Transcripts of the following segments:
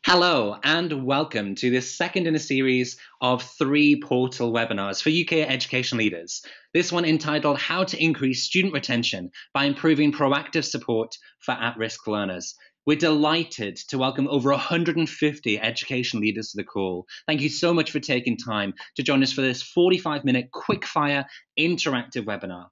Hello and welcome to this second in a series of 3 portal webinars for UK education leaders. This one entitled How to Increase Student Retention by Improving Proactive Support for At-Risk Learners. We're delighted to welcome over 150 education leaders to the call. Thank you so much for taking time to join us for this 45-minute quick-fire interactive webinar.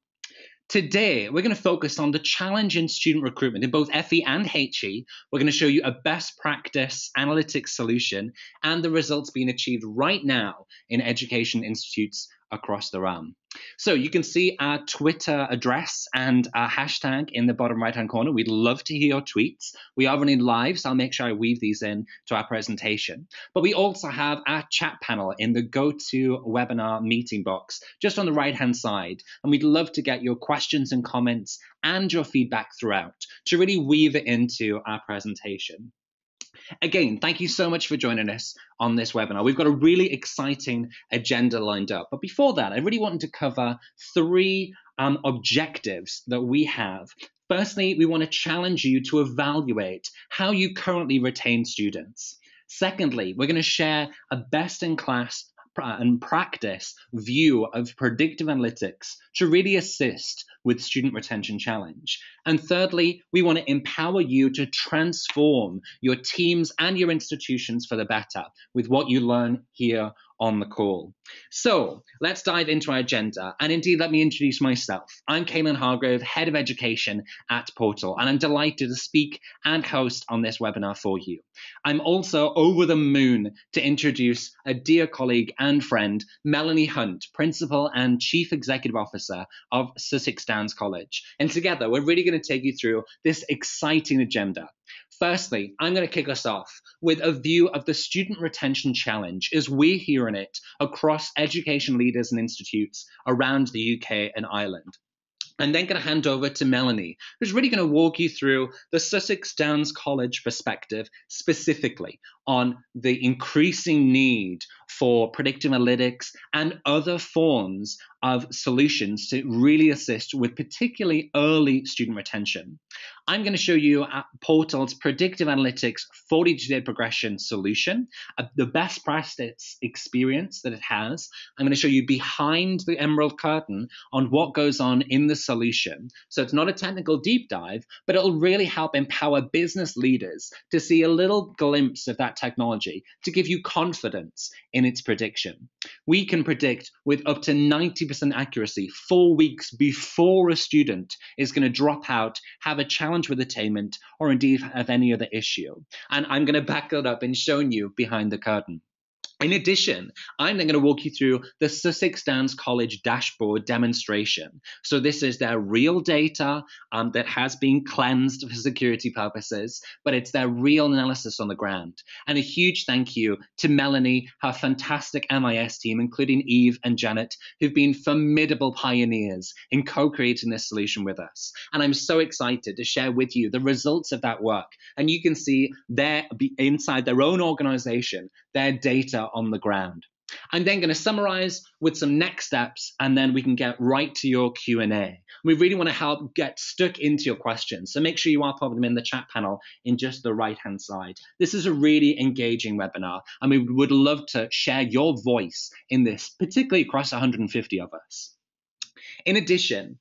Today, we're going to focus on the challenge in student recruitment in both FE and HE. We're going to show you a best practice analytics solution and the results being achieved right now in education institutes across the realm. So you can see our Twitter address and our hashtag in the bottom right-hand corner. We'd love to hear your tweets. We are running live, so I'll make sure I weave these in to our presentation. But we also have our chat panel in the GoToWebinar meeting box, just on the right-hand side. And we'd love to get your questions and comments and your feedback throughout to really weave it into our presentation. Again, thank you so much for joining us on this webinar. We've got a really exciting agenda lined up. But before that, I really wanted to cover 3 objectives that we have. Firstly, we want to challenge you to evaluate how you currently retain students. Secondly, we're going to share a best-in-class and practice view of predictive analytics to really assist with student retention challenge. And thirdly, we want to empower you to transform your teams and your institutions for the better with what you learn here on the call. So let's dive into our agenda. And indeed, let me introduce myself. I'm Caelan Hargrove, Head of Education at Portal, and I'm delighted to speak and host on this webinar for you. I'm also over the moon to introduce a dear colleague and friend, Melanie Hunt, Principal and Chief Executive Officer of Sussex Downs College. And together, we're really going to take you through this exciting agenda. Firstly, I'm going to kick us off with a view of the student retention challenge as we're hearing it across education leaders and institutes around the UK and Ireland. I'm then going to hand over to Melanie, who's really going to walk you through the Sussex Downs College perspective, specifically on the increasing need for predictive analytics and other forms of solutions to really assist with particularly early student retention. I'm going to show you Portal's predictive analytics 42-day progression solution, the best practice experience that it has. I'm going to show you behind the emerald curtain on what goes on in the solution. So it's not a technical deep dive, but it'll really help empower business leaders to see a little glimpse of that technology to give you confidence in its prediction. We can predict with up to 90% accuracy 4 weeks before a student is going to drop out, have a challenge with attainment, or indeed have any other issue. And I'm going to back that up in showing you behind the curtain. In addition, I'm then going to walk you through the Sussex Downs College dashboard demonstration. So this is their real data that has been cleansed for security purposes, but it's their real analysis on the ground. And a huge thank you to Melanie, her fantastic MIS team, including Eve and Janet, who've been formidable pioneers in co-creating this solution with us. And I'm so excited to share with you the results of that work. And you can see there inside their own organization, their data on the ground. I'm then going to summarize with some next steps, and then we can get right to your Q&A. We really want to help get stuck into your questions, so make sure you are popping them in the chat panel in just the right-hand side. This is a really engaging webinar, and we would love to share your voice in this, particularly across 150 of us. In addition,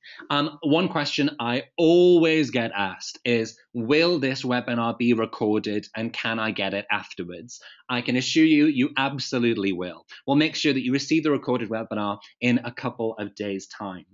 one question I always get asked is, will this webinar be recorded and can I get it afterwards? I can assure you, you absolutely will. We'll make sure that you receive the recorded webinar in a couple of days' time.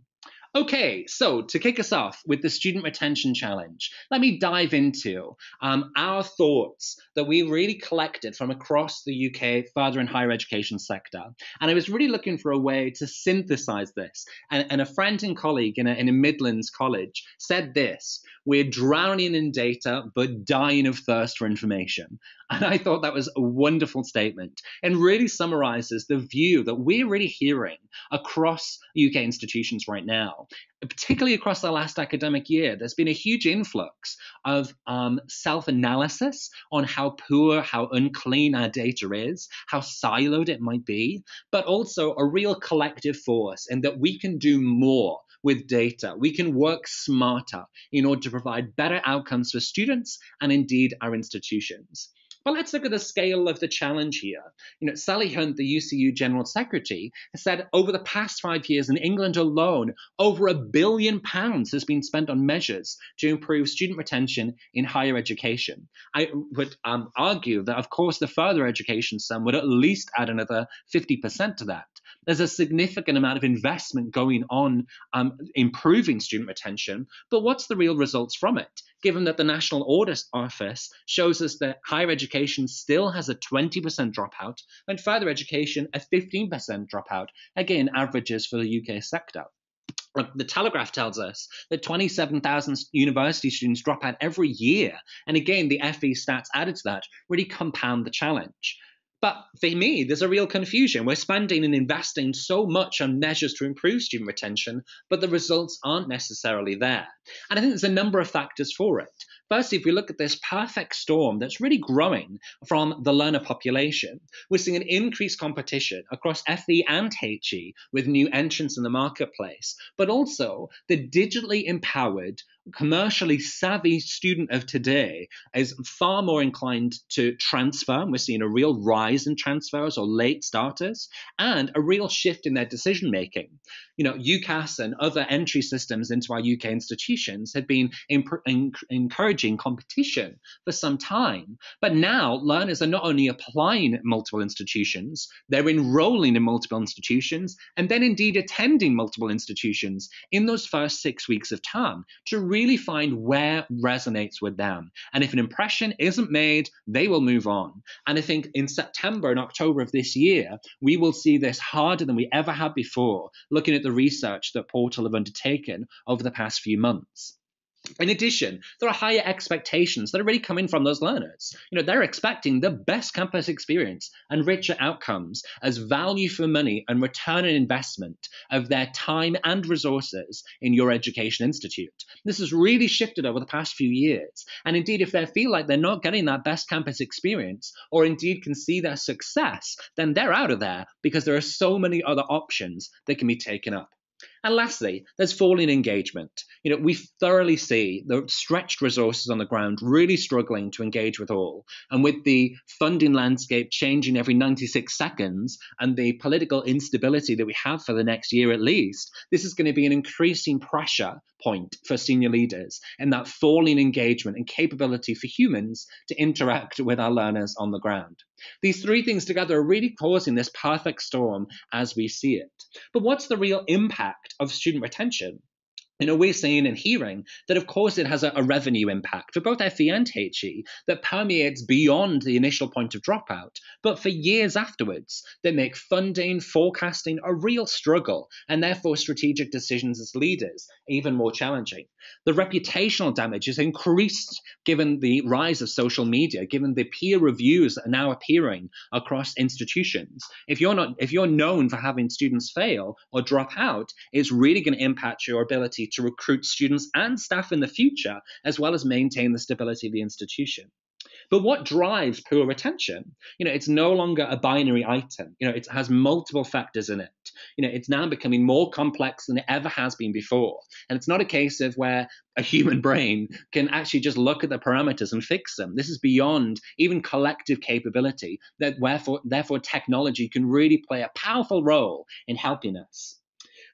Okay, so to kick us off with the Student Retention Challenge, let me dive into our thoughts that we really collected from across the UK further and higher education sector. And I was really looking for a way to synthesize this. And a friend and colleague in a Midlands college said this: we're drowning in data, but dying of thirst for information. And I thought that was a wonderful statement and really summarizes the view that we're really hearing across UK institutions right now, particularly across the last academic year. There's been a huge influx of self-analysis on how poor, how unclean our data is, how siloed it might be, but also a real collective force in that we can do more with data. We can work smarter in order to provide better outcomes for students and indeed our institutions. But let's look at the scale of the challenge here. Sally Hunt, the UCU General Secretary, has said over the past 5 years in England alone, over £1 billion has been spent on measures to improve student retention in higher education. I would argue that, of course, the further education sum would at least add another 50% to that. There's a significant amount of investment going on improving student retention, but what's the real results from it? Given that the National Audit Office shows us that higher education still has a 20% dropout and further education a 15% dropout, again, averages for the UK sector. The Telegraph tells us that 27,000 university students drop out every year. And again, the FE stats added to that really compound the challenge. But for me, there's a real confusion. We're spending and investing so much on measures to improve student retention, but the results aren't necessarily there. And I think there's a number of factors for it. Firstly, if we look at this perfect storm that's really growing from the learner population, we're seeing an increased competition across FE and HE with new entrants in the marketplace, but also the digitally empowered, commercially savvy student of today is far more inclined to transfer. We're seeing a real rise in transfers or late starters and a real shift in their decision making. UCAS and other entry systems into our UK institutions have been encouraging competition for some time. But now learners are not only applying at multiple institutions, they're enrolling in multiple institutions and then indeed attending multiple institutions in those first 6 weeks of term to really find where resonates with them. And if an impression isn't made, they will move on. And I think in September and October of this year, we will see this harder than we ever have before, looking at the research that Portal have undertaken over the past few months. In addition, there are higher expectations that are really coming from those learners. They're expecting the best campus experience and richer outcomes as value for money and return on investment of their time and resources in your education institute. This has really shifted over the past few years. And indeed, if they feel like they're not getting that best campus experience or indeed can see their success, then they're out of there because there are so many other options that can be taken up. And lastly, there's falling engagement. We thoroughly see the stretched resources on the ground really struggling to engage with all. And with the funding landscape changing every 96 seconds and the political instability that we have for the next year at least, this is going to be an increasing pressure point for senior leaders and that falling engagement and capability for humans to interact with our learners on the ground. These three things together are really causing this perfect storm as we see it. But what's the real impact of student retention? We're seeing and hearing that, of course, it has a revenue impact for both FE and HE that permeates beyond the initial point of dropout, but for years afterwards, that make funding, forecasting a real struggle, and therefore strategic decisions as leaders even more challenging. The reputational damage is increased given the rise of social media, given the peer reviews that are now appearing across institutions. If you're known for having students fail or drop out, it's really going to impact your ability to recruit students and staff in the future, as well as maintain the stability of the institution. But what drives poor retention? It's no longer a binary item. It has multiple factors in it. It's now becoming more complex than it ever has been before. And it's not a case of where a human brain can actually just look at the parameters and fix them. This is beyond even collective capability, therefore technology can really play a powerful role in helping us.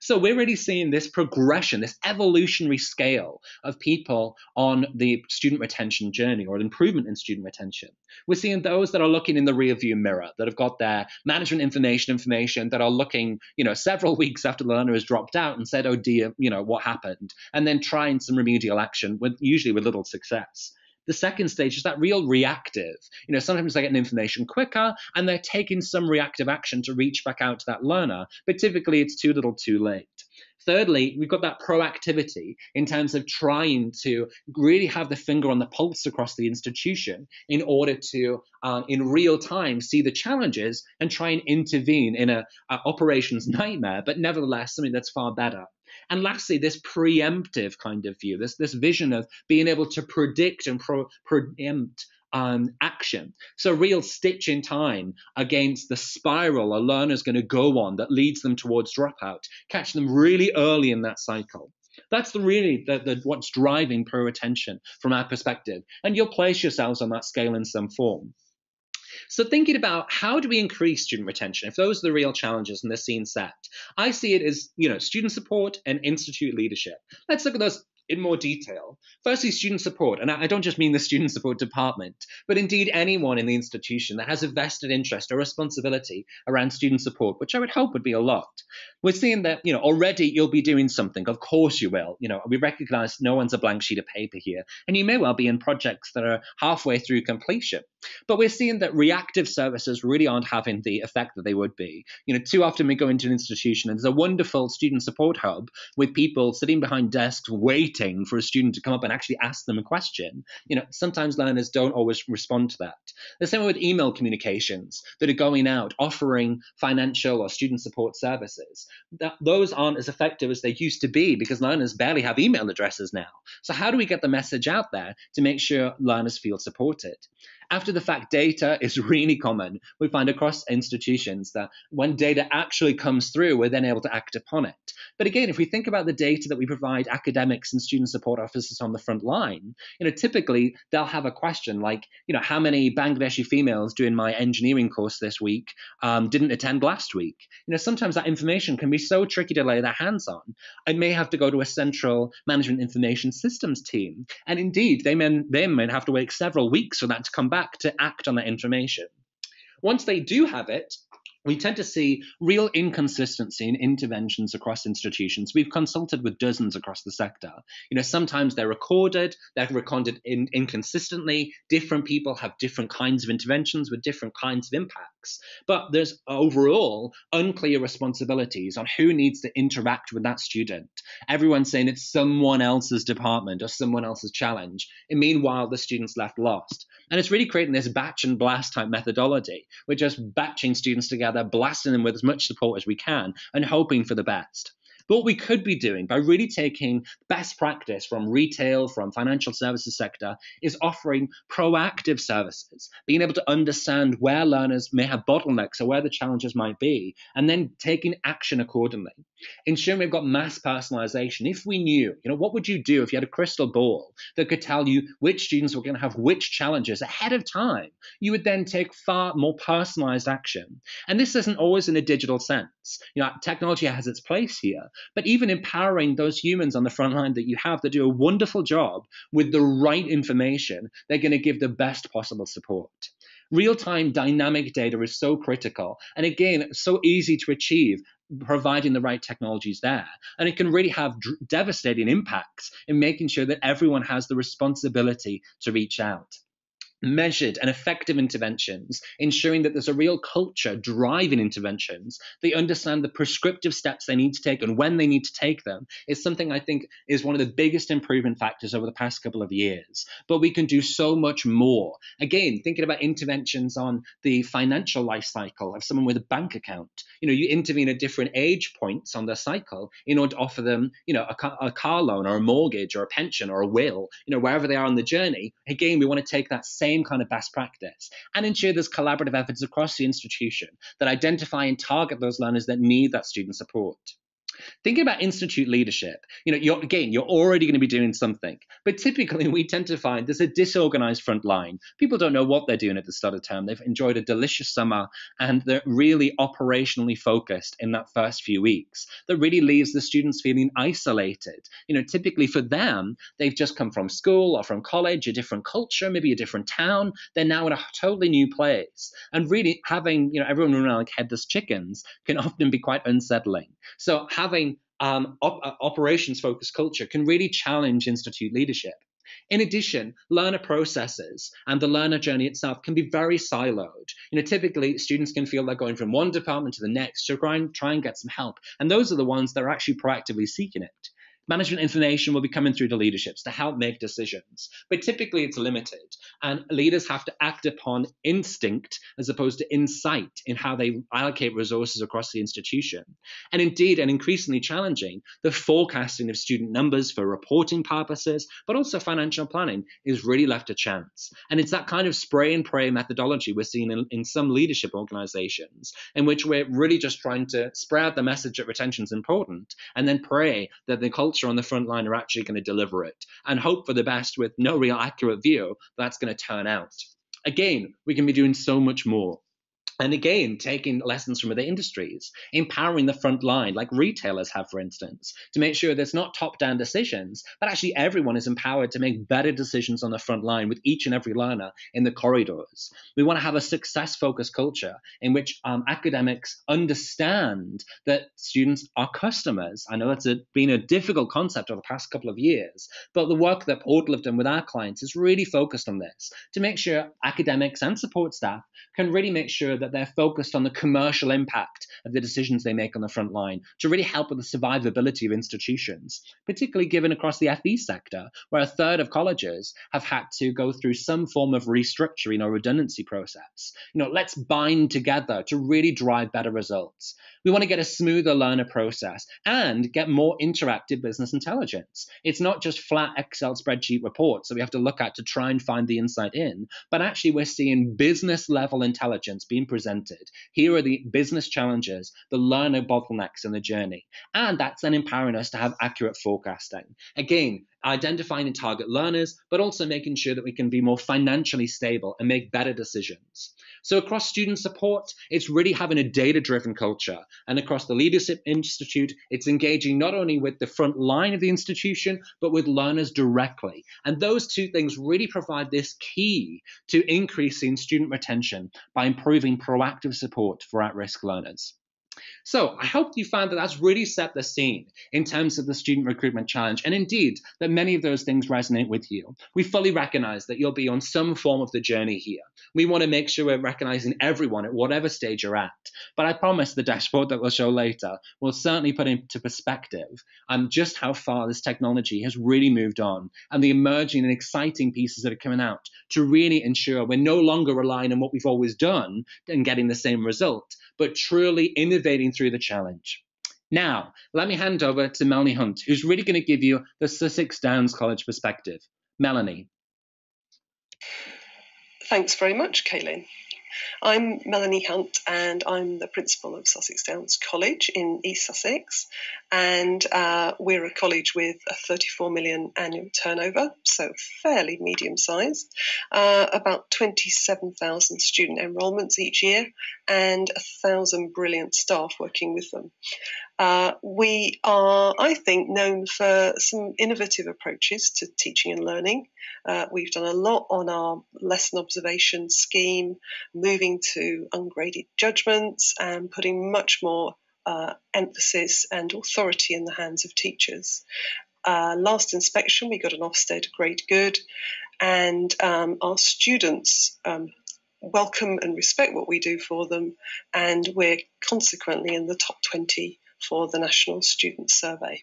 So we're really seeing this progression, this evolutionary scale of people on the student retention journey or improvement in student retention. We're seeing those that are looking in the rearview mirror, that have got their management information, that are looking, several weeks after the learner has dropped out and said, oh dear, what happened? And then trying some remedial action, usually with little success. The second stage is that real reactive. Sometimes they get information quicker and they're taking some reactive action to reach back out to that learner, but typically it's too little too late. Thirdly, we've got that proactivity in terms of trying to really have the finger on the pulse across the institution in order to, in real time, see the challenges and try and intervene in a operations nightmare, but nevertheless something that's far better. And lastly, this preemptive kind of view, this vision of being able to predict and preempt action. So real stitch in time against the spiral a learner's going to go on that leads them towards dropout, catch them really early in that cycle. That's really what's driving poor retention from our perspective. And you'll place yourselves on that scale in some form. So thinking about how do we increase student retention, if those are the real challenges and the scene set, I see it as, student support and institute leadership. Let's look at those in more detail. Firstly, student support, and I don't just mean the student support department, but indeed anyone in the institution that has a vested interest or responsibility around student support, which I would hope would be a lot. We're seeing that, already you'll be doing something. Of course you will. We recognize no one's a blank sheet of paper here, and you may well be in projects that are halfway through completion. But we're seeing that reactive services really aren't having the effect that they would be. Too often we go into an institution and there's a wonderful student support hub with people sitting behind desks waiting for a student to come up and actually ask them a question. Sometimes learners don't always respond to that. The same way with email communications that are going out offering financial or student support services. Those aren't as effective as they used to be because learners barely have email addresses now. So how do we get the message out there to make sure learners feel supported? After the fact data is really common. We find across institutions that when data actually comes through, we're then able to act upon it. But again, if we think about the data that we provide academics and student support officers on the front line, typically they'll have a question like, how many Bangladeshi females doing my engineering course this week didn't attend last week? Sometimes that information can be so tricky to lay their hands on. I may have to go to a central management information systems team. And indeed, they may have to wait several weeks for that to come back to act on that information. Once they do have it, we tend to see real inconsistency in interventions across institutions. We've consulted with dozens across the sector. Sometimes they're recorded inconsistently. Different people have different kinds of interventions with different kinds of impacts. But there's overall unclear responsibilities on who needs to interact with that student. Everyone's saying it's someone else's department or someone else's challenge. And meanwhile, the student's left lost. And it's really creating this batch and blast type methodology. We're just batching students together, blasting them with as much support as we can, and hoping for the best. But what we could be doing by really taking best practice from retail, from financial services sector, is offering proactive services, being able to understand where learners may have bottlenecks or where the challenges might be, and then taking action accordingly. Ensuring we've got mass personalization. If we knew, what would you do if you had a crystal ball that could tell you which students were going to have which challenges ahead of time? You would then take far more personalized action. And this isn't always in a digital sense. Technology has its place here, but even empowering those humans on the front line that you have to do a wonderful job with the right information, they're going to give the best possible support. Real-time dynamic data is so critical, and again, so easy to achieve providing the right technologies there. And it can really have devastating impacts in making sure that everyone has the responsibility to reach out. Measured and effective interventions, ensuring that there's a real culture driving interventions. They understand the prescriptive steps they need to take and when they need to take them is something I think is one of the biggest improvement factors over the past couple of years. But we can do so much more. Again, thinking about interventions on the financial life cycle of someone with a bank account. You intervene at different age points on their cycle in order to offer them, a car loan or a mortgage or a pension or a will, wherever they are on the journey. Again, we want to take that same kind of best practice and ensure there's collaborative efforts across the institution that identify and target those learners that need that student support. Thinking about institute leadership, you're already going to be doing something, but typically we tend to find there's a disorganized front line. People don't know what they're doing at the start of term. They've enjoyed a delicious summer and they're really operationally focused in that first few weeks. That really leaves the students feeling isolated. Typically for them, they've just come from school or from college, a different culture, maybe a different town. They're now in a totally new place. And really having, everyone around like headless chickens can often be quite unsettling. So having operations-focused culture can really challenge institute leadership. In addition, learner processes and the learner journey itself can be very siloed. Typically, students can feel they're going from one department to the next to try and get some help. And those are the ones that are actually proactively seeking it. Management information will be coming through to leaderships to help make decisions, but typically it's limited, and leaders have to act upon instinct as opposed to insight in how they allocate resources across the institution. And indeed, and increasingly challenging, the forecasting of student numbers for reporting purposes, but also financial planning is really left to chance. And it's that kind of spray and pray methodology we're seeing in some leadership organizations, in which we're really just trying to spread the message that retention is important and then pray that the culture on the front line are actually going to deliver it and hope for the best with no real accurate view that's going to turn out. Again, we can be doing so much more. And again, taking lessons from other industries, empowering the front line, like retailers have, for instance, to make sure there's not top-down decisions, but actually everyone is empowered to make better decisions on the front line with each and every learner in the corridors. We want to have a success-focused culture in which academics understand that students are customers. I know that's been a difficult concept over the past couple of years, but the work that Portal have done with our clients is really focused on this to make sure academics and support staff can really make sure that they're focused on the commercial impact of the decisions they make on the front line to really help with the survivability of institutions, particularly given across the FE sector, where a third of colleges have had to go through some form of restructuring or redundancy process. Let's bind together to really drive better results. We want to get a smoother learner process and get more interactive business intelligence. It's not just flat Excel spreadsheet reports that we have to look at to try and find the insight in, but actually we're seeing business level intelligence being presented. Here are the business challenges, the learner bottlenecks in the journey. And that's then empowering us to have accurate forecasting. Again, identifying and target learners, but also making sure that we can be more financially stable and make better decisions. So across student support, it's really having a data-driven culture. And across the Leadership Institute, it's engaging not only with the front line of the institution, but with learners directly. And those two things really provide this key to increasing student retention by improving proactive support for at-risk learners. So I hope you found that that's really set the scene in terms of the Student Recruitment Challenge, and indeed that many of those things resonate with you. We fully recognize that you'll be on some form of the journey here. We want to make sure we're recognizing everyone at whatever stage you're at. But I promise the dashboard that we'll show later will certainly put into perspective just how far this technology has really moved on and the emerging and exciting pieces that are coming out to really ensure we're no longer relying on what we've always done and getting the same result, but truly innovating through the challenge. Now, let me hand over to Melanie Hunt, who's really going to give you the Sussex Downs College perspective. Melanie. Thanks very much, Kaylin. I'm Melanie Hunt and I'm the principal of Sussex Downs College in East Sussex, and we're a college with a 34 million annual turnover, so fairly medium sized, about 27,000 student enrolments each year and 1,000 brilliant staff working with them. We are, I think, known for some innovative approaches to teaching and learning. We've done a lot on our lesson observation scheme, moving to ungraded judgments and putting much more emphasis and authority in the hands of teachers. Last inspection, we got an Ofsted grade good, and our students welcome and respect what we do for them, and we're consequently in the top 20 for the National Student Survey.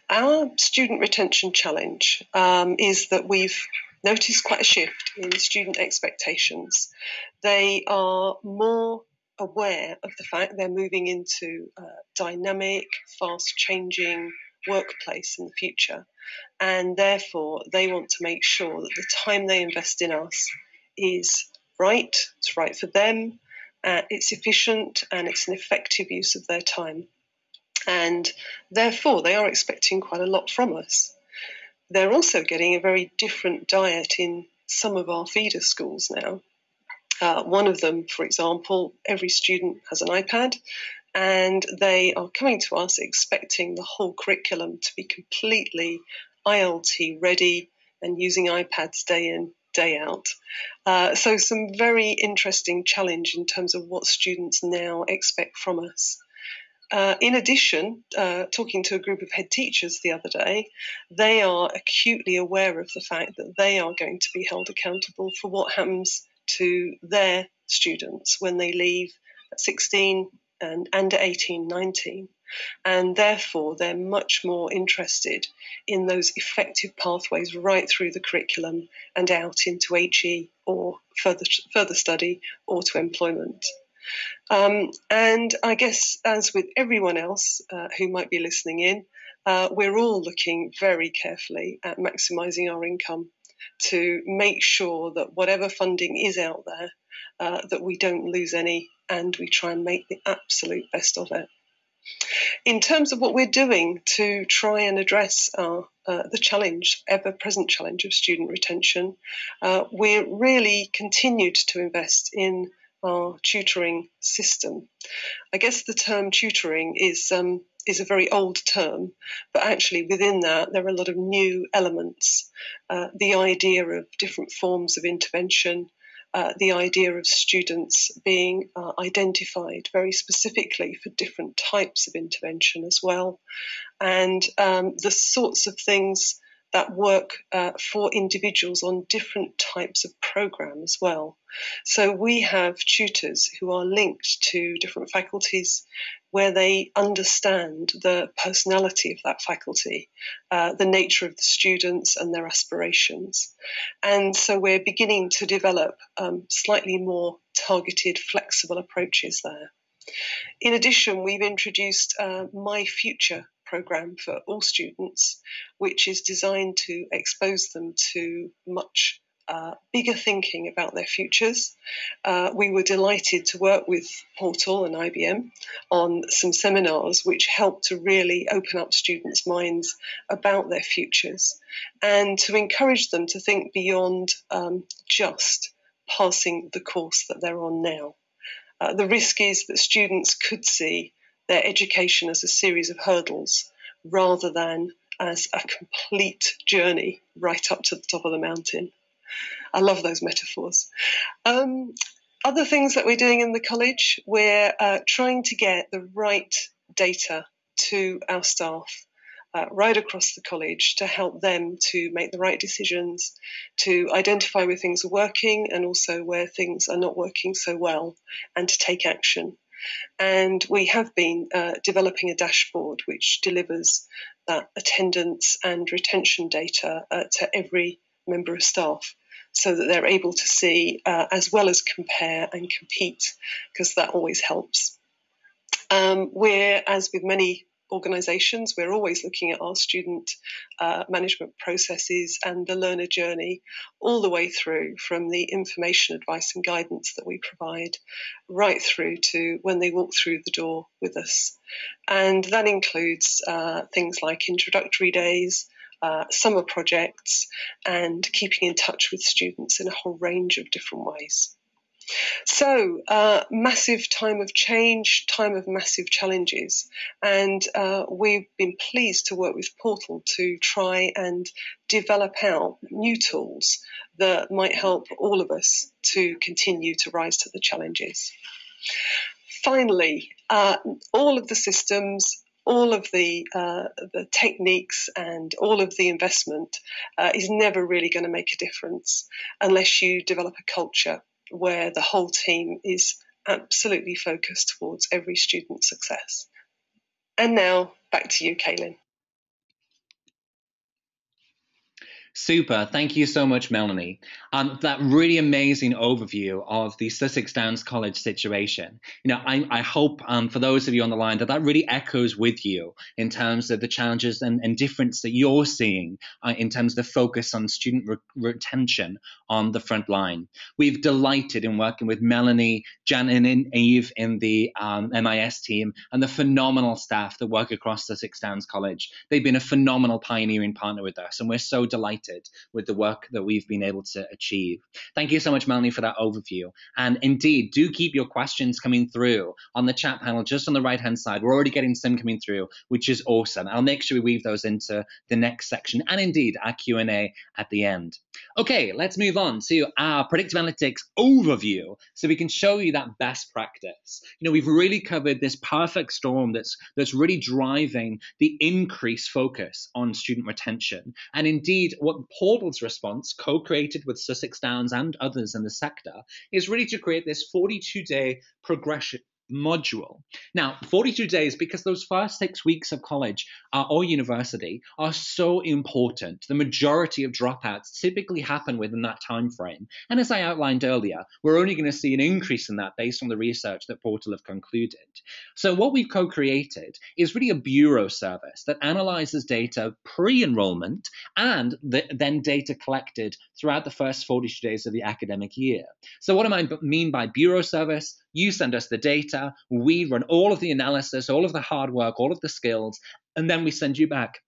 Our student retention challenge is that we've noticed quite a shift in student expectations. They are more aware of the fact they're moving into a dynamic, fast-changing workplace in the future, and therefore they want to make sure that the time they invest in us is right, it's right for them, it's efficient, and it's an effective use of their time. And therefore, they are expecting quite a lot from us. They're also getting a very different diet in some of our feeder schools now. One of them, for example, every student has an iPad, and they are coming to us expecting the whole curriculum to be completely ILT ready and using iPads day in, day out. So some very interesting challenge in terms of what students now expect from us. In addition, talking to a group of head teachers the other day, they are acutely aware of the fact that they are going to be held accountable for what happens to their students when they leave at 16 and at 18, 19. And therefore, they're much more interested in those effective pathways right through the curriculum and out into HE or further study or to employment. And I guess, as with everyone else who might be listening in, we're all looking very carefully at maximising our income to make sure that whatever funding is out there, that we don't lose any, and we try and make the absolute best of it. In terms of what we're doing to try and address the ever-present challenge of student retention, we're really continued to invest in our tutoring system. I guess the term tutoring is a very old term, but actually within that there are a lot of new elements. The idea of different forms of intervention, the idea of students being identified very specifically for different types of intervention as well, and the sorts of things that work for individuals on different types of program as well. So we have tutors who are linked to different faculties where they understand the personality of that faculty, the nature of the students and their aspirations. And so we're beginning to develop slightly more targeted, flexible approaches there. In addition, we've introduced My Future programme for all students, which is designed to expose them to much bigger thinking about their futures. We were delighted to work with Portal and IBM on some seminars which helped to really open up students' minds about their futures and to encourage them to think beyond just passing the course that they're on now. The risk is that students could see their education as a series of hurdles rather than as a complete journey right up to the top of the mountain. I love those metaphors. Other things that we're doing in the college, we're trying to get the right data to our staff right across the college to help them to make the right decisions, to identify where things are working and also where things are not working so well, and to take action. And we have been developing a dashboard which delivers that attendance and retention data to every member of staff, so that they're able to see as well as compare and compete, because that always helps. We're, as with many organisations, we're always looking at our student management processes and the learner journey all the way through, from the information, advice and guidance that we provide right through to when they walk through the door with us. And that includes things like introductory days, summer projects, and keeping in touch with students in a whole range of different ways. So, massive time of change, time of massive challenges, and we've been pleased to work with Portal to try and develop out new tools that might help all of us to continue to rise to the challenges. Finally, all of the systems, all of the techniques and all of the investment is never really going to make a difference unless you develop a culture where the whole team is absolutely focused towards every student's success. And now, back to you, Kaylin. Super. Thank you so much, Melanie. That really amazing overview of the Sussex Downs College situation. I hope for those of you on the line that really echoes with you in terms of the challenges and difference that you're seeing in terms of the focus on student retention on the front line. We've delighted in working with Melanie, Jan and Eve in the MIS team, and the phenomenal staff that work across Sussex Downs College. They've been a phenomenal pioneering partner with us, and we're so delighted with the work that we've been able to achieve. Thank you so much, Melanie, for that overview. And indeed, do keep your questions coming through on the chat panel just on the right-hand side. We're already getting some coming through, which is awesome. I'll make sure we weave those into the next section and indeed our Q&A at the end. Okay, let's move on to our predictive analytics overview so we can show you that best practice. We've really covered this perfect storm that's really driving the increased focus on student retention. And indeed, what Portal's response, co-created with Sussex Downs and others in the sector, is really to create this 42-day progression module. Now, 42 days, because those first 6 weeks of college or university are so important. The majority of dropouts typically happen within that time frame. And as I outlined earlier, we're only going to see an increase in that based on the research that Portal have concluded. So what we've co-created is really a bureau service that analyzes data pre-enrollment and then data collected throughout the first 42 days of the academic year. So what do I mean by bureau service? You send us the data, we run all of the analysis, all of the hard work, all of the skills, and then we send you back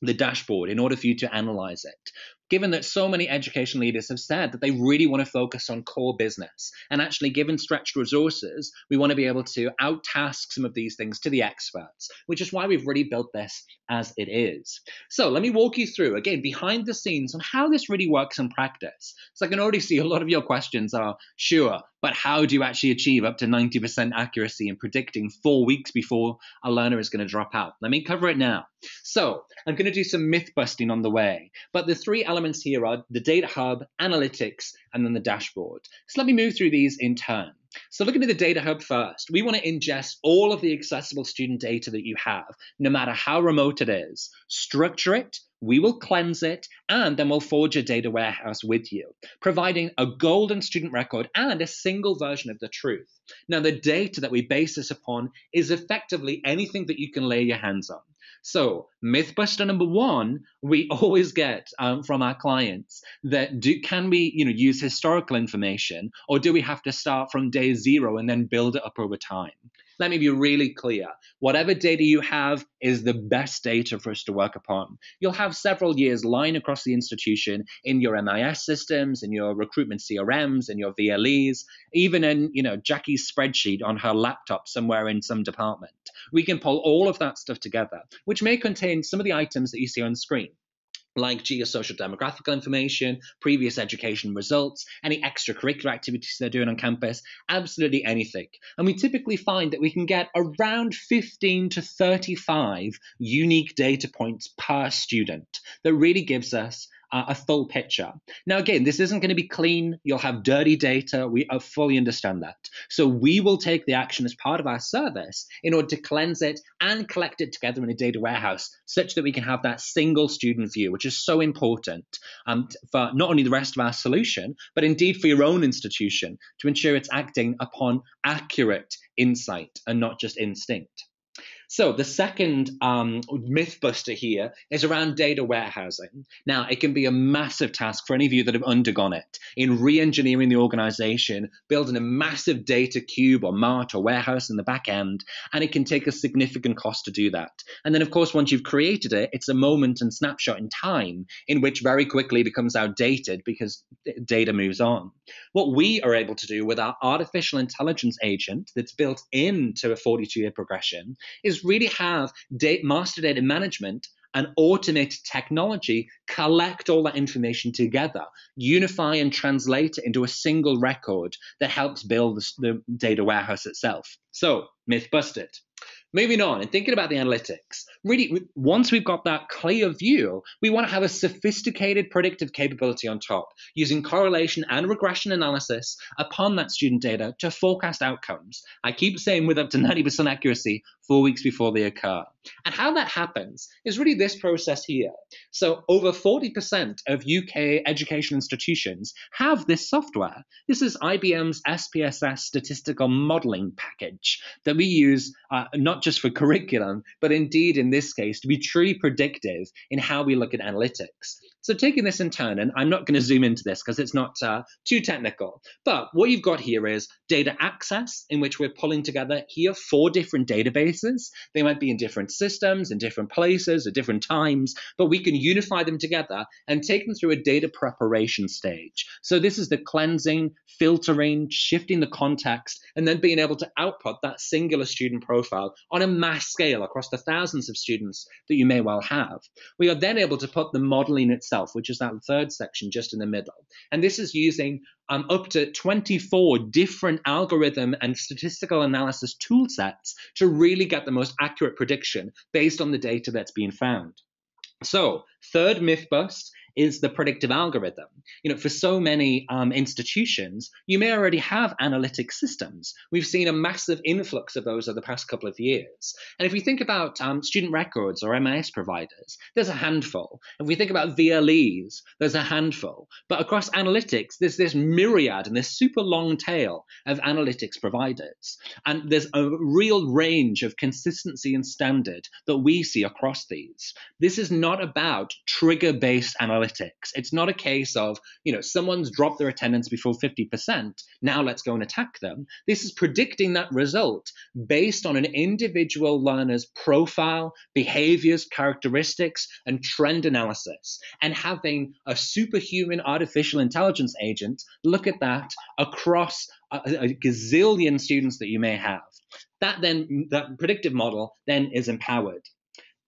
the dashboard in order for you to analyze it. Given that so many education leaders have said that they really want to focus on core business, and actually given stretched resources, we want to be able to out-task some of these things to the experts, which is why we've really built this as it is. So let me walk you through, again, behind the scenes on how this really works in practice. So I can already see a lot of your questions are, sure, but how do you actually achieve up to 90% accuracy in predicting 4 weeks before a learner is going to drop out? Let me cover it now. So I'm going to do some myth busting on the way, but the three elements here are the data hub, analytics, and then the dashboard. So let me move through these in turn. So looking at the data hub first, we want to ingest all of the accessible student data that you have, no matter how remote it is, structure it, we will cleanse it, and then we'll forge a data warehouse with you, providing a golden student record and a single version of the truth. Now, the data that we base this upon is effectively anything that you can lay your hands on. So Mythbuster number one, we always get from our clients that can we use historical information, or do we have to start from day zero and then build it up over time? Let me be really clear. Whatever data you have is the best data for us to work upon. You'll have several years lying across the institution in your MIS systems, in your recruitment CRMs, in your VLEs, even in Jackie's spreadsheet on her laptop somewhere in some department. We can pull all of that stuff together, which may contain some of the items that you see on screen, like geosocial demographical information, previous education results, any extracurricular activities they're doing on campus, absolutely anything. And we typically find that we can get around 15 to 35 unique data points per student that really gives us a full picture. Now, again, this isn't going to be clean. You'll have dirty data. We fully understand that. So we will take the action as part of our service in order to cleanse it and collect it together in a data warehouse such that we can have that single student view, which is so important for not only the rest of our solution, but indeed for your own institution to ensure it's acting upon accurate insight and not just instinct. So the second mythbuster here is around data warehousing. Now, it can be a massive task for any of you that have undergone it in re-engineering the organization, building a massive data cube or mart or warehouse in the back end, and it can take a significant cost to do that. And then, of course, once you've created it, it's a moment and snapshot in time in which very quickly becomes outdated because data moves on. What we are able to do with our artificial intelligence agent that's built into a 42-year progression is really have master data management and automated technology collect all that information together, unify and translate it into a single record that helps build the data warehouse itself. So, myth busted. Moving on and thinking about the analytics, really, once we've got that clear view, we want to have a sophisticated predictive capability on top, using correlation and regression analysis upon that student data to forecast outcomes. I keep saying with up to 90% accuracy 4 weeks before they occur. And how that happens is really this process here. So over 40% of UK education institutions have this software. This is IBM's SPSS statistical modeling package that we use not just for curriculum, but indeed in this case to be truly predictive in how we look at analytics. So taking this in turn, and I'm not going to zoom into this because it's not too technical, but what you've got here is data access, in which we're pulling together here 4 different databases. They might be in different systems, in different places, at different times, but we can unify them together and take them through a data preparation stage. So this is the cleansing, filtering, shifting the context, and then being able to output that singular student profile on a mass scale across the thousands of students that you may well have. We are then able to put the modeling itself, which is that third section just in the middle. And this is using up to 24 different algorithm and statistical analysis tool sets to really get the most accurate prediction based on the data that's being found. So, third myth bust is the predictive algorithm. For so many institutions, you may already have analytic systems. We've seen a massive influx of those over the past couple of years. And if we think about student records or MIS providers, there's a handful. If we think about VLEs, there's a handful. But across analytics, there's this myriad and this super long tail of analytics providers. And there's a real range of consistency and standard that we see across these. This is not about trigger-based analytics analytics. It's not a case of, someone's dropped their attendance before 50%. Now let's go and attack them. This is predicting that result based on an individual learner's profile, behaviors, characteristics, and trend analysis, and having a superhuman artificial intelligence agent look at that across a gazillion students that you may have. That predictive model then is empowered.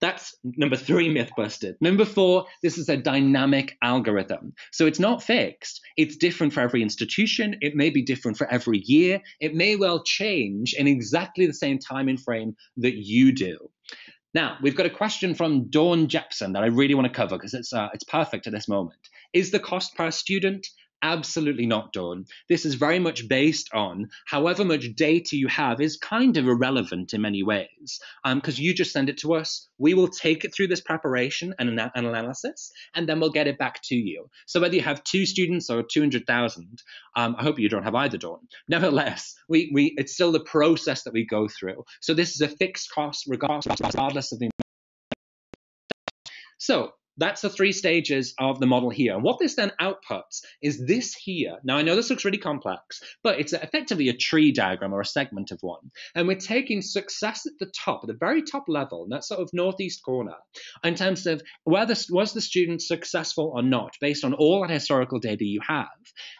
That's number 3 myth busted. Number 4, this is a dynamic algorithm. So it's not fixed. It's different for every institution. It may be different for every year. It may well change in exactly the same time frame that you do. Now, we've got a question from Dawn Jepson that I really want to cover because it's perfect at this moment. Is the cost per student? Absolutely not, Dawn. This is very much based on however much data you have is kind of irrelevant in many ways, because you just send it to us. We will take it through this preparation and analysis, and then we'll get it back to you. So whether you have 2 students or 200,000, I hope you don't have either, Dawn. Nevertheless, it's still the process that we go through. So this is a fixed cost regardless of the. So that's the 3 stages of the model here. And what this then outputs is this here. Now, I know this looks really complex, but it's effectively a tree diagram or a segment of one. And we're taking success at the top, at the very top level, in that sort of northeast corner, in terms of was the student successful or not, based on all that historical data you have.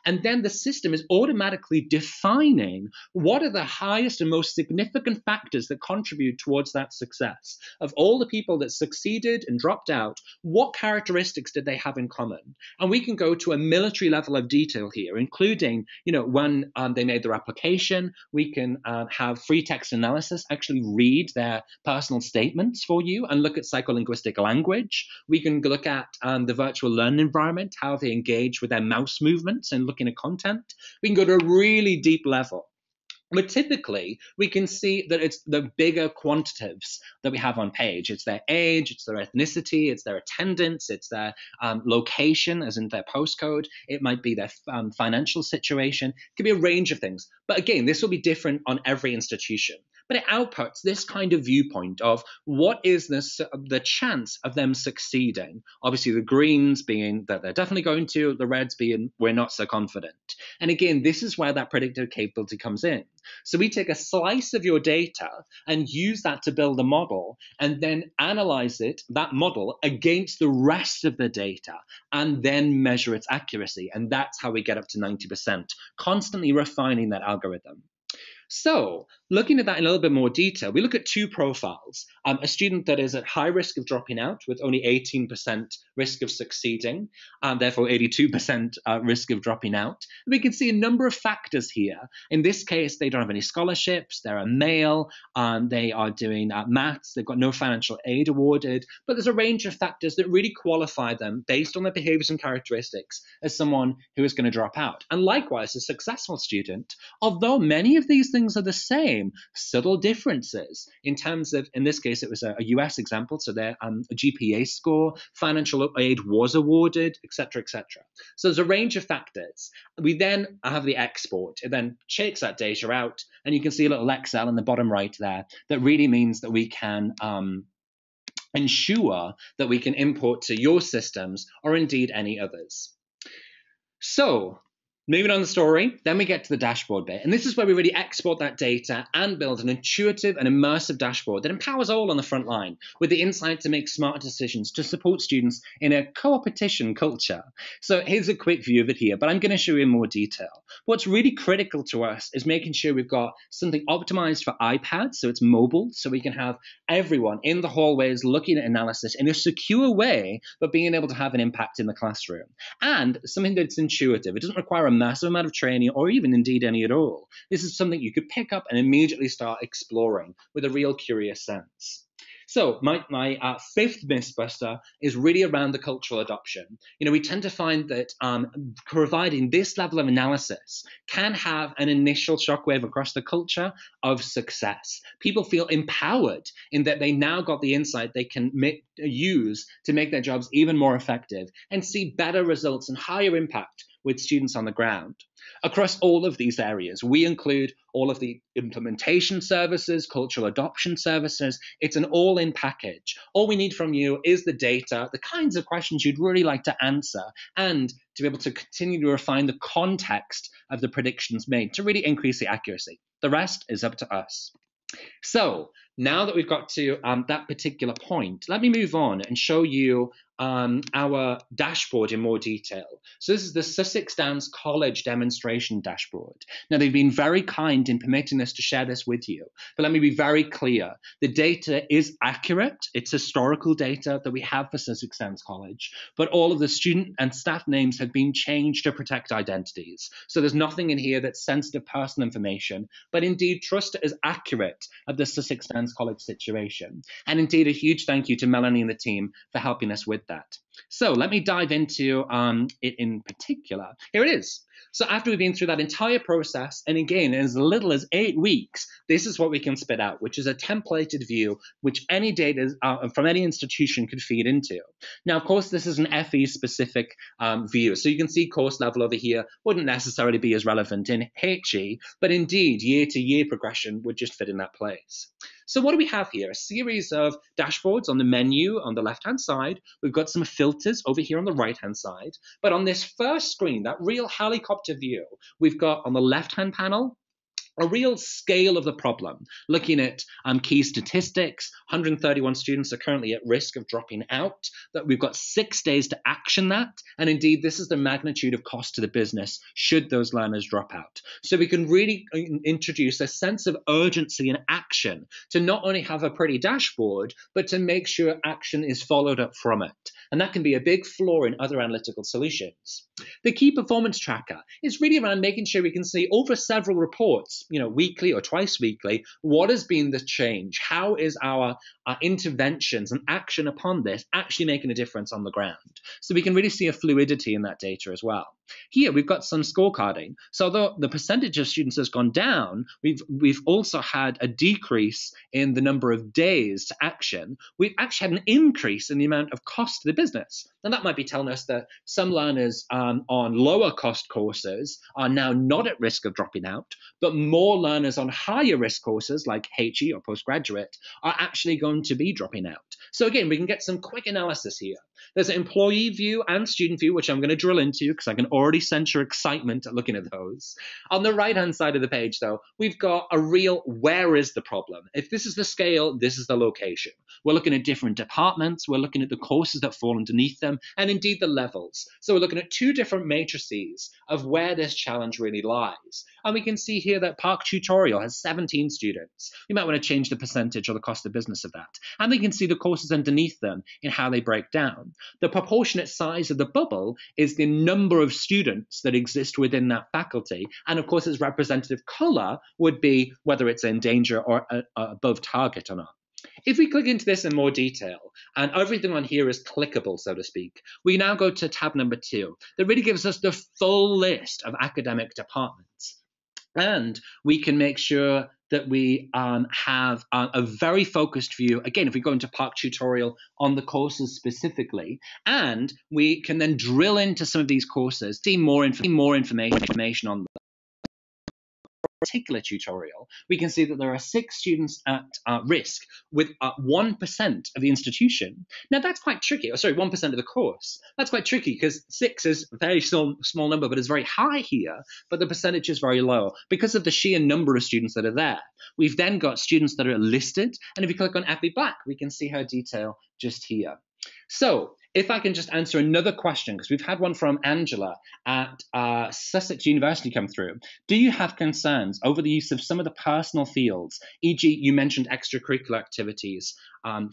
And then the system is automatically defining what are the highest and most significant factors that contribute towards that success. Of all the people that succeeded and dropped out, what characteristics did they have in common? And we can go to a military level of detail here, including, when they made their application. We can have free text analysis actually read their personal statements for you and look at psycholinguistic language. We can look at the virtual learning environment, how they engage with their mouse movements and looking at content. We can go to a really deep level. But typically, we can see that it's the bigger quantitatives that we have on page. It's their age, it's their ethnicity, it's their attendance, it's their location, as in their postcode. It might be their financial situation. It could be a range of things. But again, this will be different on every institution. But it outputs this kind of viewpoint of what is the chance of them succeeding. Obviously, the greens being that they're definitely going to, the reds being we're not so confident. And again, this is where that predictive capability comes in. So we take a slice of your data and use that to build a model and then analyze that model against the rest of the data and then measure its accuracy. And that's how we get up to 90%, constantly refining that algorithm. So looking at that in a little bit more detail, we look at 2 profiles. A student that is at high risk of dropping out with only 18% risk of succeeding, therefore 82% risk of dropping out. We can see a number of factors here. In this case, they don't have any scholarships, they're a male, they are doing maths, they've got no financial aid awarded, but there's a range of factors that really qualify them based on their behaviors and characteristics as someone who is going to drop out. And likewise, a successful student, although many of these things are the same, subtle differences in terms of, in this case, it was a US example, so their GPA score, financial aid was awarded, etc., etc. So there's a range of factors. We then have the export. It then shakes that data out, and you can see a little Excel in the bottom right there that really means that we can ensure that we can import to your systems or indeed any others. So moving on the story, then we get to the dashboard bit. And this is where we really export that data and build an intuitive and immersive dashboard that empowers all on the front line with the insight to make smart decisions to support students in a co-opetition culture. So here's a quick view of it here, but I'm going to show you in more detail. What's really critical to us is making sure we've got something optimized for iPads, so it's mobile, so we can have everyone in the hallways looking at analysis in a secure way, but being able to have an impact in the classroom. And something that's intuitive. It doesn't require a massive amount of training or even indeed any at all. This is something you could pick up and immediately start exploring with a real curious sense. So my 5th mythbuster is really around the cultural adoption. We tend to find that providing this level of analysis can have an initial shockwave across the culture of success. People feel empowered in that they now got the insight they can use to make their jobs even more effective and see better results and higher impact with students on the ground. Across all of these areas, we include all of the implementation services, cultural adoption services. It's an all-in package. All we need from you is the data, the kinds of questions you'd really like to answer, and to be able to continue to refine the context of the predictions made to really increase the accuracy. The rest is up to us. So now that we've got to that particular point, let me move on and show you our dashboard in more detail. So this is the Sussex Downs College demonstration dashboard. Now, they've been very kind in permitting us to share this with you, but let me be very clear. The data is accurate. It's historical data that we have for Sussex Downs College, but all of the student and staff names have been changed to protect identities. So there's nothing in here that's sensitive personal information, but indeed trust it as accurate of the Sussex Downs College situation. And indeed, a huge thank you to Melanie and the team for helping us with that. So let me dive into it in particular. Here it is. So after we've been through that entire process, and again, in as little as 8 weeks, this is what we can spit out, which is a templated view, which any data from any institution could feed into. Now, of course, this is an FE-specific view. So you can see course level over here wouldn't necessarily be as relevant in HE, but indeed, year-to-year progression would just fit in that place. So what do we have here? A series of dashboards on the menu on the left-hand side. We've got some filters over here on the right-hand side. But on this first screen, that real helicopter view, we've got on the left-hand panel, a real scale of the problem, looking at key statistics. 131 students are currently at risk of dropping out, that we've got 6 days to action that. And indeed, this is the magnitude of cost to the business should those learners drop out. So we can really introduce a sense of urgency and action to not only have a pretty dashboard, but to make sure action is followed up from it. And that can be a big flaw in other analytical solutions. The key performance tracker is really around making sure we can see over several reports, weekly or twice weekly, what has been the change? How is our interventions and action upon this actually making a difference on the ground? So we can really see a fluidity in that data as well. Here we've got some scorecarding. So although the percentage of students has gone down, we've also had a decrease in the number of days to action. We've actually had an increase in the amount of cost to the business. And that might be telling us that some learners on lower cost courses are now not at risk of dropping out, but more learners on higher risk courses like HE or postgraduate are actually going to be dropping out. So again, we can get some quick analysis here. There's an employee view and student view, which I'm going to drill into because I can already sense your excitement at looking at those. On the right-hand side of the page, though, we've got a real where is the problem. If this is the scale, this is the location. We're looking at different departments. We're looking at the courses that fall underneath them, and indeed the levels. So we're looking at 2 different matrices of where this challenge really lies. And we can see here that Park Tutorial has 17 students. You might want to change the percentage or the cost of business of that. And we can see the courses underneath them in how they break down. The proportionate size of the bubble is the number of students that exist within that faculty. And of course, its representative color would be whether it's in danger or above target or not. If we click into this in more detail, and everything on here is clickable, so to speak, we now go to tab number 2. That really gives us the full list of academic departments. And we can make sure that we have a very focused view. Again, if we go into Park Tutorial on the courses specifically, and we can then drill into some of these courses, see more information on them. Particular tutorial, we can see that there are 6 students at risk with 1% of the institution. Now that's quite tricky. 1% of the course. That's quite tricky because 6 is a very small number, but it's very high here, but the percentage is very low because of the sheer number of students that are there. We've then got students that are listed, and if you click on FE Black, we can see her detail just here. So if I can just answer another question, because we've had one from Angela at Sussex University come through. Do you have concerns over the use of some of the personal fields? E.g., you mentioned extracurricular activities,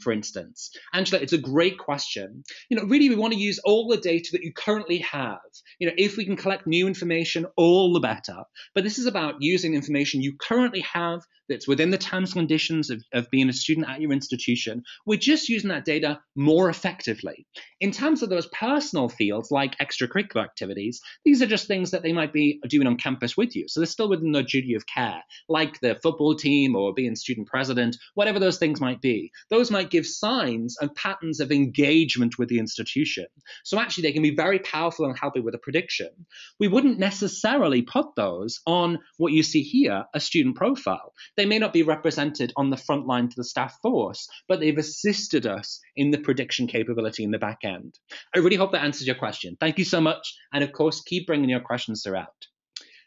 for instance. Angela, it's a great question. Really, we want to use all the data that you currently have. If we can collect new information, all the better. But this is about using information you currently have that's within the terms and conditions of being a student at your institution. We're just using that data more effectively. In terms of those personal fields like extracurricular activities, these are just things that they might be doing on campus with you. So they're still within their duty of care, like the football team or being student president, whatever those things might be. Those might give signs and patterns of engagement with the institution. So actually they can be very powerful and helping with a prediction. We wouldn't necessarily put those on what you see here, a student profile. They may not be represented on the front line to the staff force, but they've assisted us in the prediction capability in the back end. I really hope that answers your question. Thank you so much. And of course, keep bringing your questions throughout.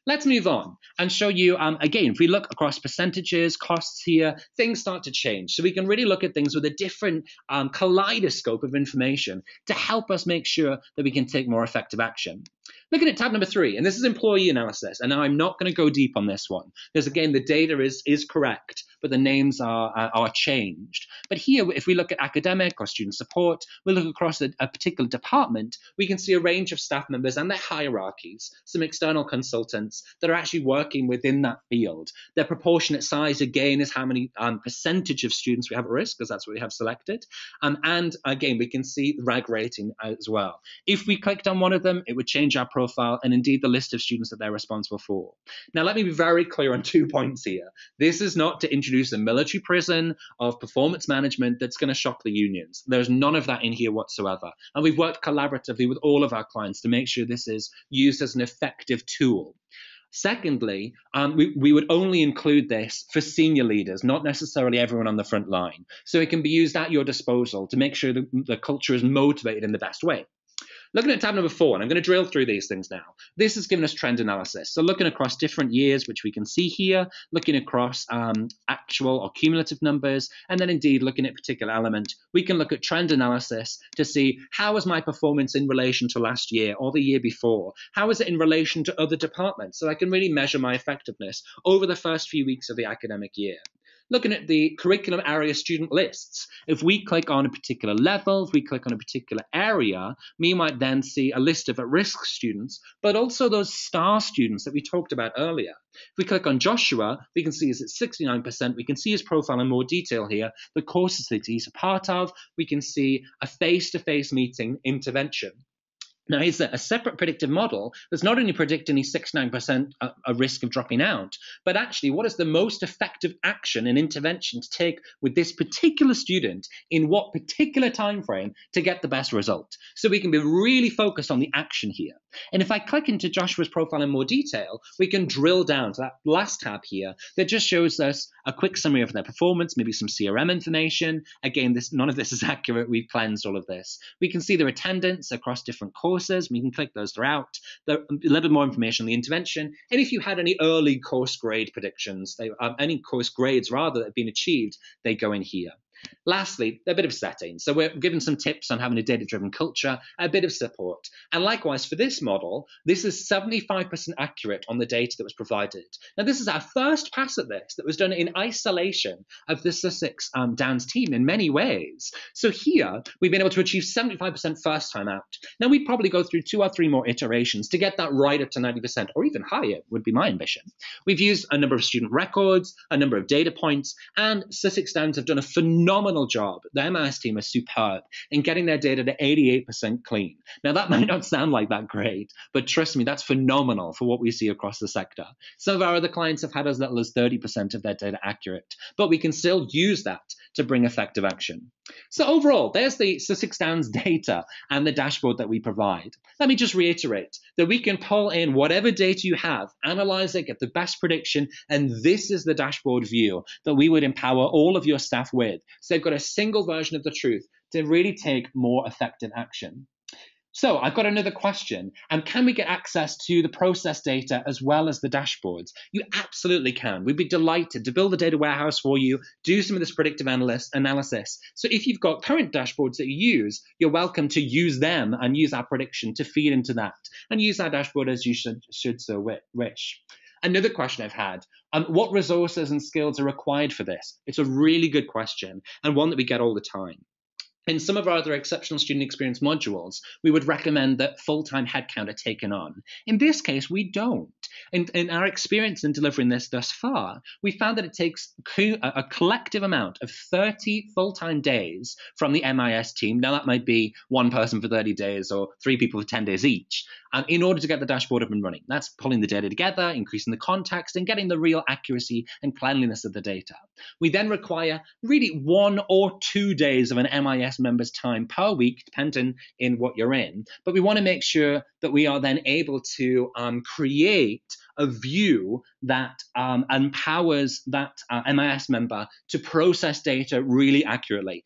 Let's move on and show you, again, if we look across percentages, costs here, things start to change. So we can really look at things with a different kaleidoscope of information to help us make sure that we can take more effective action. Looking at tab number 3, and this is employee analysis. And now I'm not going to go deep on this one because, again, the data is correct, but the names are changed. But here, if we look at academic or student support, we look across a particular department, we can see a range of staff members and their hierarchies, some external consultants that are actually working within that field. Their proportionate size, again, is how many percentage of students we have at risk, because that's what we have selected. And again, we can see the RAG rating as well. If we clicked on one of them, it would change our profile and indeed the list of students that they're responsible for. Now, let me be very clear on 2 points here. This is not to introduce a military prison of performance management that's going to shock the unions. There's none of that in here whatsoever. And we've worked collaboratively with all of our clients to make sure this is used as an effective tool. Secondly, we would only include this for senior leaders, not necessarily everyone on the front line. So it can be used at your disposal to make sure the culture is motivated in the best way. Looking at tab number 4, and I'm going to drill through these things now. This has given us trend analysis. So looking across different years, which we can see here, looking across actual or cumulative numbers, and then indeed looking at particular element, we can look at trend analysis to see how was my performance in relation to last year or the year before? How is it in relation to other departments? So I can really measure my effectiveness over the first few weeks of the academic year. Looking at the curriculum area student lists, if we click on a particular level, if we click on a particular area, we might then see a list of at-risk students, but also those star students that we talked about earlier. If we click on Joshua, we can see he's at 69%. We can see his profile in more detail here, the courses that he's a part of. We can see a face-to-face meeting intervention. Now, here's a separate predictive model that's not only predicting he's 69% a risk of dropping out, but actually what is the most effective action and intervention to take with this particular student in what particular time frame to get the best result. So we can be really focused on the action here. And if I click into Joshua's profile in more detail, we can drill down to that last tab here that just shows us a quick summary of their performance, maybe some CRM information. Again, none of this is accurate. We've cleansed all of this. We can see their attendance across different courses. We can click those throughout. There a little bit more information on the intervention. And if you had any early course grade predictions, any course grades rather that have been achieved, they go in here. Lastly, a bit of settings. So we're given some tips on having a data-driven culture, a bit of support. And likewise, for this model, this is 75% accurate on the data that was provided. Now, this is our first pass at this that was done in isolation of the Sussex Downs team in many ways. So here, we've been able to achieve 75% first time out. Now, we'd probably go through 2 or 3 more iterations to get that right up to 90%, or even higher would be my ambition. We've used a number of student records, a number of data points, and Sussex Downs have done a phenomenal job. The MIS team is superb in getting their data to 88% clean. Now, that might not sound like that great, but trust me, that's phenomenal for what we see across the sector. Some of our other clients have had as little as 30% of their data accurate, but we can still use that to bring effective action. So overall, there's the Sussex Downs data and the dashboard that we provide. Let me just reiterate that we can pull in whatever data you have, analyze it, get the best prediction, and this is the dashboard view that we would empower all of your staff with. So they've got a single version of the truth to really take more effective action. So I've got another question. Can we get access to the process data as well as the dashboards? You absolutely can. We'd be delighted to build a data warehouse for you, do some of this predictive analysis. So if you've got current dashboards that you use, you're welcome to use them and use our prediction to feed into that and use our dashboard as you should so wish. Another question I've had, what resources and skills are required for this? It's a really good question and one that we get all the time. In some of our other exceptional student experience modules, we would recommend that full-time headcount are taken on. In this case, we don't. In our experience in delivering this thus far, we found that it takes a collective amount of 30 full-time days from the MIS team. Now, that might be one person for 30 days or 3 people for 10 days each, in order to get the dashboard up and running. That's pulling the data together, increasing the context, and getting the real accuracy and cleanliness of the data. We then require really 1 or 2 days of an MIS member's time per week, depending in what you're in. But we want to make sure that we are then able to create a view that empowers that MIS member to process data really accurately.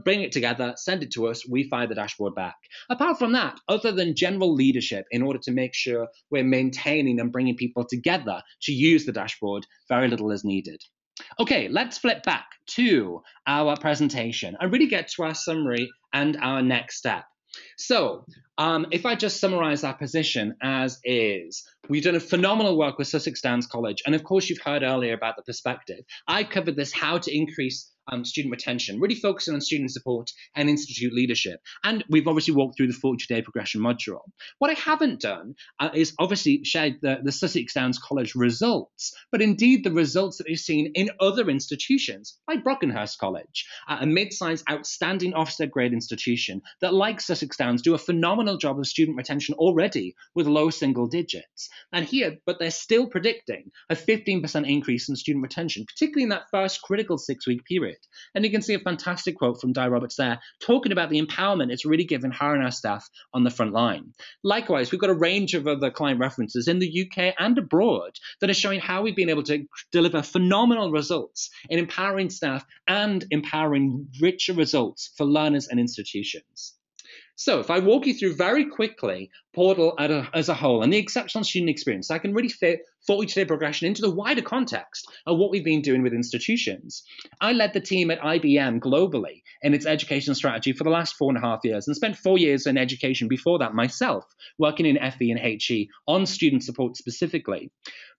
Bring it together, send it to us, we fire the dashboard back. Apart from that, other than general leadership in order to make sure we're maintaining and bringing people together to use the dashboard, very little is needed. Okay, let's flip back to our presentation and really get to our summary and our next step. So if I just summarize our position as is, we've done a phenomenal work with Sussex Downs College. And of course, you've heard earlier about the perspective. I covered this, how to increase student retention, really focusing on student support and institute leadership. And we've obviously walked through the 42-day progression module. What I haven't done is obviously shared the Sussex Downs College results, but indeed the results that we've seen in other institutions, like Brockenhurst College, a mid-sized, outstanding Ofsted grade institution that, like Sussex Downs, do a phenomenal job of student retention already with low single digits. And here, but they're still predicting a 15% increase in student retention, particularly in that first critical 6-week period. And you can see a fantastic quote from Di Roberts there, talking about the empowerment it's really given her and our staff on the front line. Likewise, we've got a range of other client references in the UK and abroad that are showing how we've been able to deliver phenomenal results in empowering staff and empowering richer results for learners and institutions. So if I walk you through very quickly Portal as a whole and the exceptional student experience, I can really fit 42-day progression into the wider context of what we've been doing with institutions. I led the team at IBM globally in its education strategy for the last 4.5 years and spent 4 years in education before that myself, working in FE and HE on student support specifically.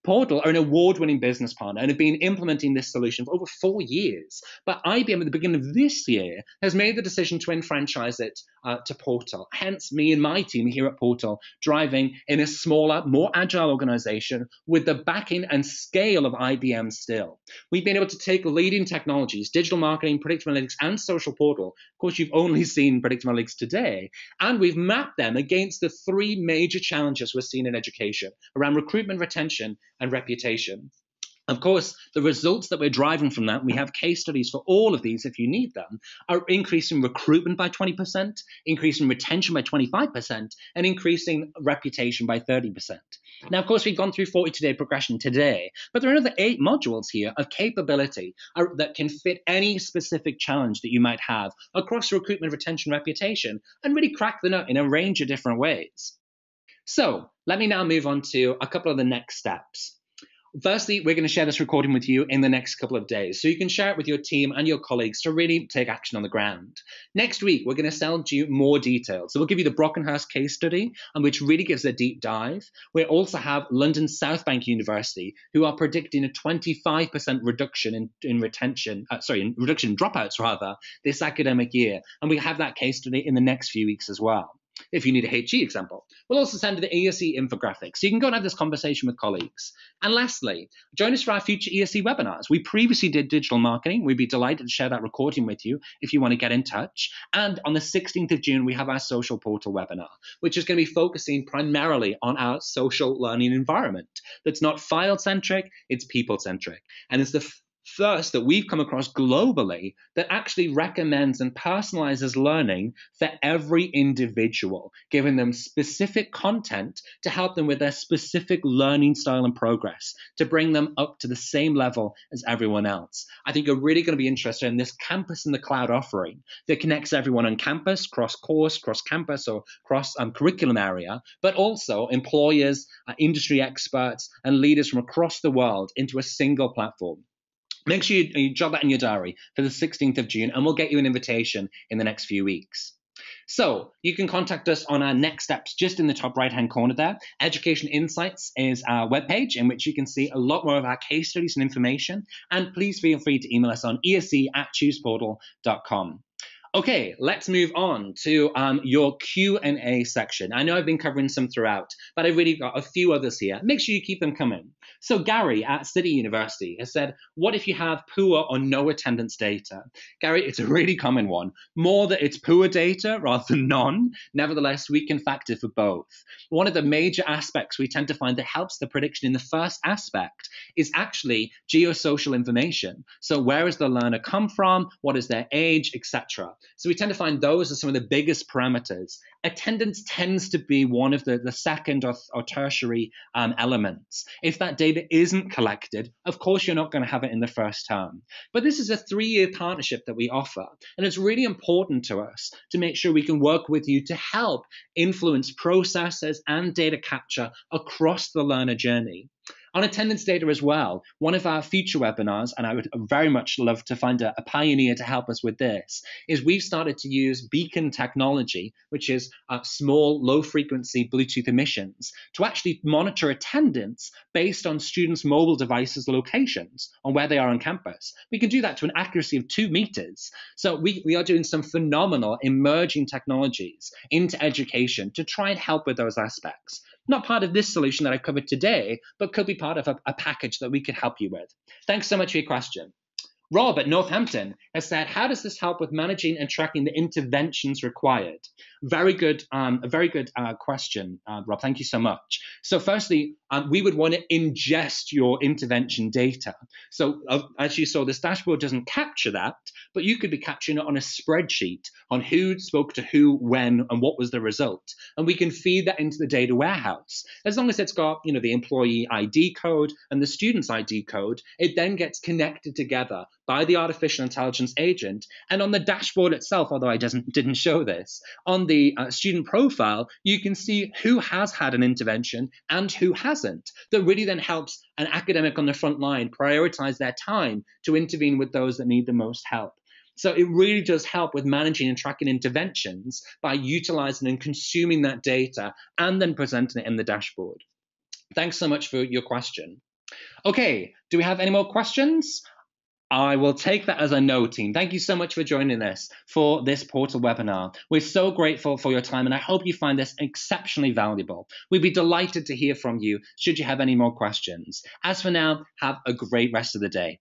Portal are an award-winning business partner and have been implementing this solution for over 4 years. But IBM at the beginning of this year has made the decision to enfranchise it to Portal. Hence, me and my team here at Portal driving in a smaller, more agile organization with the backing and scale of IBM still. We've been able to take leading technologies, digital marketing, predictive analytics, and social portal. Of course, you've only seen predictive analytics today. And we've mapped them against the 3 major challenges we're seeing in education around recruitment, retention, and reputation. Of course, the results that we're driving from that, we have case studies for all of these if you need them, are increasing recruitment by 20%, increasing retention by 25%, and increasing reputation by 30%. Now, of course, we've gone through 42-day progression today, but there are another 8 modules here of capability that can fit any specific challenge that you might have across recruitment, retention, reputation, and really crack the nut in a range of different ways. So let me now move on to a couple of the next steps. Firstly, we're going to share this recording with you in the next couple of days, so you can share it with your team and your colleagues to really take action on the ground. Next week, we're going to send you more details. So we'll give you the Brockenhurst case study, which really gives a deep dive. We also have London South Bank University, who are predicting a 25% reduction in reduction in dropouts rather, this academic year. And we have that case study in the next few weeks as well. If you need a HE example. We'll also send you the ESE infographic, so you can go and have this conversation with colleagues. And lastly, join us for our future ESE webinars. We previously did digital marketing. We'd be delighted to share that recording with you if you want to get in touch. And on the 16th of June, we have our social portal webinar, which is going to be focusing primarily on our social learning environment. That's not file-centric, it's people-centric. And it's the first that we've come across globally that actually recommends and personalizes learning for every individual, giving them specific content to help them with their specific learning style and progress, to bring them up to the same level as everyone else. I think you're really going to be interested in this campus in the cloud offering that connects everyone on campus, cross-course, cross-campus, or cross-curriculum area, but also employers, industry experts, and leaders from across the world into a single platform. Make sure you jot that in your diary for the 16th of June, and we'll get you an invitation in the next few weeks. So you can contact us on our next steps just in the top right-hand corner there. Education Insights is our webpage in which you can see a lot more of our case studies and information. And please feel free to email us on ese@chooseportal.com. Okay, let's move on to your Q&A section. I know I've been covering some throughout, but I've really got a few others here. Make sure you keep them coming. So Gary at City University has said, what if you have poor or no attendance data? Gary, it's a really common one. More that it's poor data rather than none. Nevertheless, we can factor for both. One of the major aspects we tend to find that helps the prediction in the first aspect is actually geosocial information. So where has the learner come from? What is their age, etc. So we tend to find those are some of the biggest parameters. Attendance tends to be one of the second or tertiary elements. If that data isn't collected, of course, you're not going to have it in the first term. But this is a 3-year partnership that we offer. And it's really important to us to make sure we can work with you to help influence processes and data capture across the learner journey. On attendance data as well, one of our future webinars, and I would very much love to find a pioneer to help us with this, is we've started to use beacon technology, which is small, low-frequency Bluetooth emissions, to actually monitor attendance based on students' mobile devices' locations on where they are on campus. We can do that to an accuracy of 2 meters. So we are doing some phenomenal emerging technologies into education to try and help with those aspects. Not part of this solution that I covered today, but could be part of a package that we could help you with. Thanks so much for your question. Rob at Northampton has said, how does this help with managing and tracking the interventions required? Very good question, Rob. Thank you so much. So firstly, we would want to ingest your intervention data. So as you saw, this dashboard doesn't capture that, but you could be capturing it on a spreadsheet on who spoke to who, when, and what was the result. And we can feed that into the data warehouse. As long as it's got, the employee ID code and the student's ID code, it then gets connected together by the artificial intelligence agent. And on the dashboard itself, although I didn't show this, on the student profile, you can see who has had an intervention and who hasn't. That really then helps an academic on the front line prioritize their time to intervene with those that need the most help. So it really does help with managing and tracking interventions by utilizing and consuming that data and then presenting it in the dashboard. Thanks so much for your question. Okay, do we have any more questions? I will take that as a no, team. Thank you so much for joining us for this portal webinar. We're so grateful for your time, and I hope you find this exceptionally valuable. We'd be delighted to hear from you should you have any more questions. As for now, have a great rest of the day.